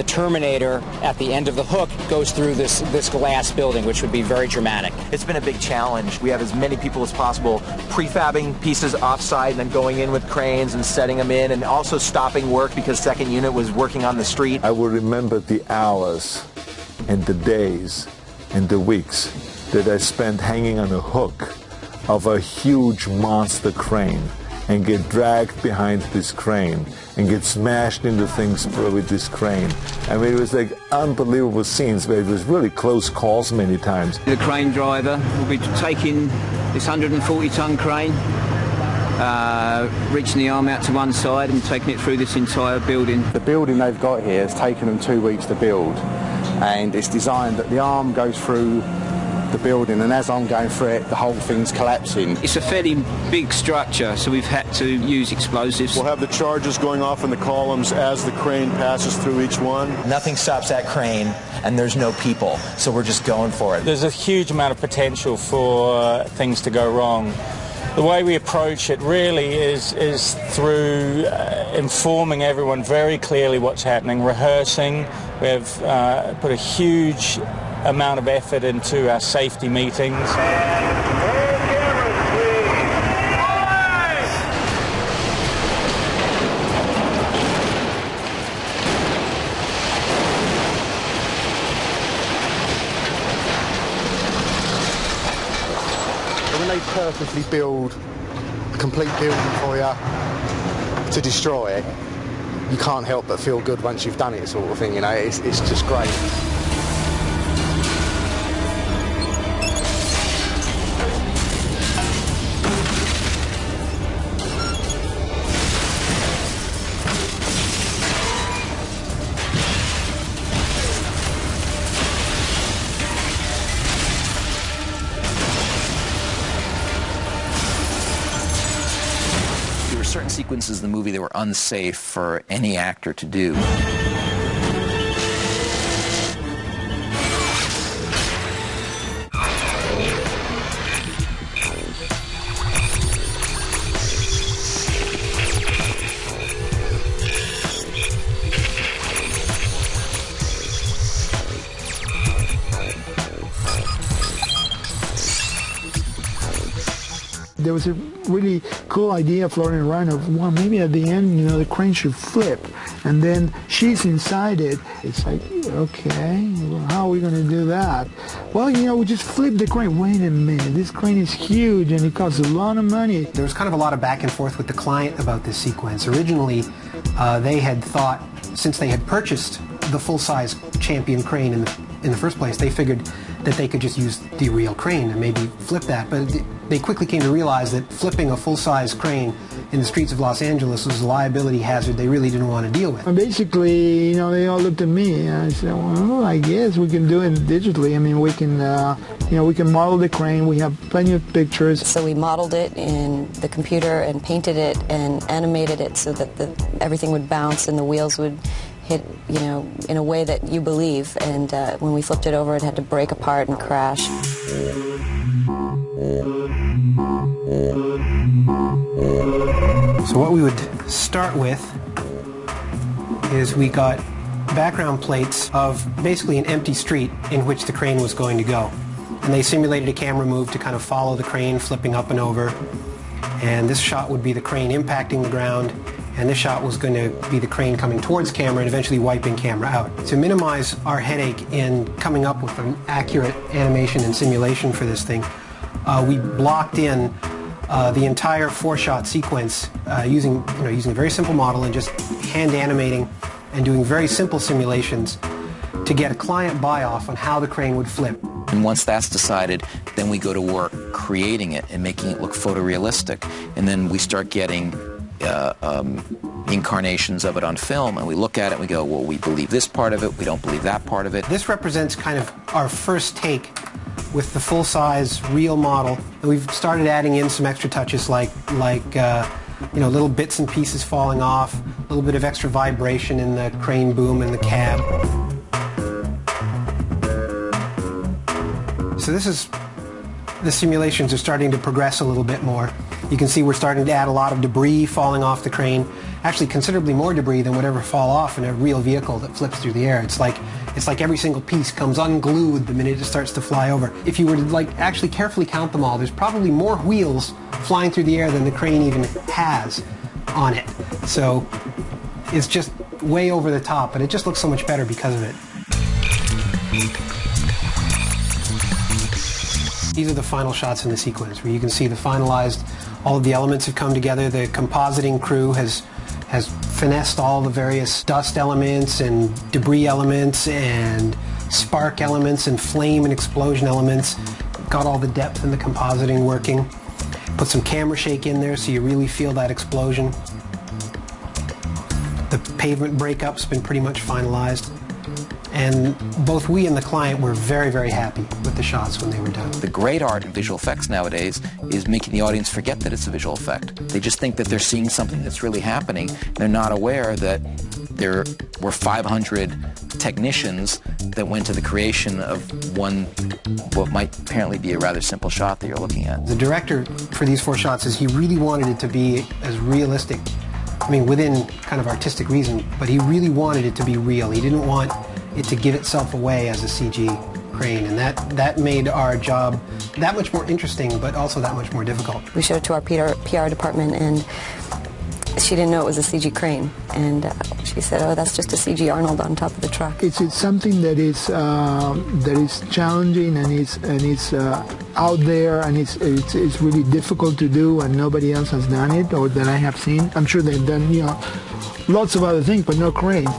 the Terminator at the end of the hook goes through this glass building, which would be very dramatic. It's been a big challenge. We have as many people as possible prefabbing pieces off-site and then going in with cranes and setting them in, and also stopping work because second unit was working on the street. I will remember the hours and the days and the weeks that I spent hanging on a hook of a huge monster crane and get dragged behind this crane and get smashed into things with this crane. I mean, it was like unbelievable scenes where it was really close calls many times. The crane driver will be taking this 140-ton crane, reaching the arm out to one side and taking it through this entire building. The building they've got here has taken them 2 weeks to build, and it's designed that the arm goes through the building, and as I'm going through it, the whole thing's collapsing. It's a fairly big structure, so we've had to use explosives. We'll have the charges going off in the columns as the crane passes through each one. Nothing stops that crane, and there's no people, so we're just going for it. There's a huge amount of potential for things to go wrong. The way we approach it really is through informing everyone very clearly what's happening, rehearsing. We have put a huge amount of effort into our safety meetings. When they purposely build a complete building for you to destroy it, you can't help but feel good once you've done it, sort of thing, you know. It's just great. Certain sequences in the movie that were unsafe for any actor to do. There was a really cool idea floating around of, well, maybe at the end, you know, the crane should flip, and then she's inside it. It's like, okay, well, how are we going to do that? Well, you know, we just flip the crane. Wait a minute, this crane is huge, and it costs a lot of money. There was kind of a lot of back and forth with the client about this sequence. Originally, they had thought, since they had purchased the full-size Champion crane in the first place, they figured that they could just use the real crane and maybe flip that. But they quickly came to realize that flipping a full-size crane in the streets of Los Angeles was a liability hazard they really didn't want to deal with. Basically, you know, they all looked at me and I said, well, I guess we can do it digitally. I mean, we can, you know, we can model the crane. We have plenty of pictures. So we modeled it in the computer and painted it and animated it so that everything would bounce and the wheels would hit, you know, in a way that you believe. And when we flipped it over, it had to break apart and crash. So what we would start with is we got background plates of basically an empty street in which the crane was going to go. And they simulated a camera move to kind of follow the crane flipping up and over. And this shot would be the crane impacting the ground, and this shot was going to be the crane coming towards camera and eventually wiping camera out. To minimize our headache in coming up with an accurate animation and simulation for this thing, we blocked in the entire four-shot sequence using a very simple model and just hand animating and doing very simple simulations to get a client buy-off on how the crane would flip. And once that's decided, then we go to work creating it and making it look photorealistic. And then we start getting incarnations of it on film, and we look at it and we go, well, we believe this part of it, we don't believe that part of it. This represents kind of our first take with the full-size real model. And we've started adding in some extra touches like you know, little bits and pieces falling off, a little bit of extra vibration in the crane boom and the cab. So this is, the simulations are starting to progress a little bit more. You can see we're starting to add a lot of debris falling off the crane. Actually, considerably more debris than would ever fall off in a real vehicle that flips through the air. It's like every single piece comes unglued the minute it starts to fly over. If you were to actually carefully count them all, there's probably more wheels flying through the air than the crane even has on it. So it's just way over the top, but it just looks so much better because of it. These are the final shots in the sequence where you can see the finalized, all of the elements have come together. The compositing crew has finessed all the various dust elements and debris elements and spark elements and flame and explosion elements. Got all the depth in the compositing working. Put some camera shake in there so you really feel that explosion. The pavement breakup's been pretty much finalized. And both we and the client were very, very happy with the shots when they were done. The great art in visual effects nowadays is making the audience forget that it's a visual effect. They just think that they're seeing something that's really happening. They're not aware that there were 500 technicians that went to the creation of one, what might apparently be a rather simple shot that you're looking at. The director for these 4 shots is he really wanted it to be as realistic, I mean, within kind of artistic reason, but he really wanted it to be real. He didn't want it to give itself away as a CG crane, and that made our job that much more interesting, but also that much more difficult. We showed it to our PR department, and she didn't know it was a CG crane, and she said, "Oh, that's just a CG Arnold on top of the truck." It's something that is challenging, and it's out there, and it's really difficult to do, and nobody else has done it, or that I have seen. I'm sure they've done lots of other things, but no cranes.